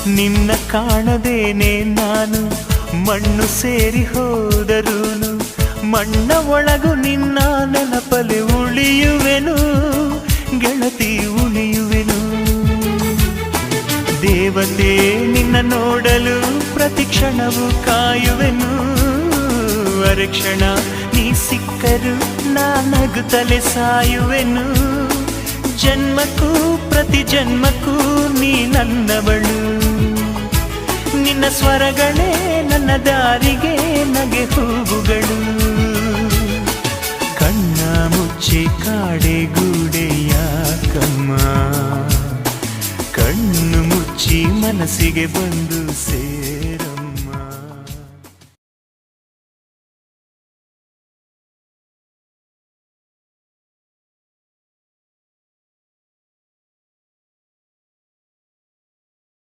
ನಿನ್ನ ಕಾಣದೇನೆ ನಾನು ಮಣ್ಣು ಸೇರಿ ಹೋದರೂನು ಮಣ್ಣ ಒಳಗು ನಿನ್ನ ನೆನಪಲೆ ಉಳಿಯುವೆನು ಗೆಳತಿ ಉಳಿಯುವೆನು. ದೇವತೆ ನಿನ್ನ ನೋಡಲು ಪ್ರತಿಕ್ಷಣವು ಕಾಯುವೆನು. ಅರಕ್ಷಣ ನೀ ಸಿಕ್ಕರು ನಾನಗುತ್ತಲೆ ಸಾಯುವೆನು. ಜನ್ಮಕ್ಕೂ ಪ್ರತಿ ಜನ್ಮಕ್ಕೂ ನೀ ನನ್ನವಳು. ನಿನ್ನ ಸ್ವರಗಳೇ ನನ್ನ ದಾರಿಗೆ ನಗೆ ಹೂವುಗಳು. ಕಣ್ಣ ಮುಚ್ಚಿ ಕಾಡೆ ಗೂಡೆ ಯಾಕಮ್ಮ, ಕಣ್ಣು ಮುಚ್ಚಿ ಮನಸ್ಸಿಗೆ ಬಂದು ಸೇ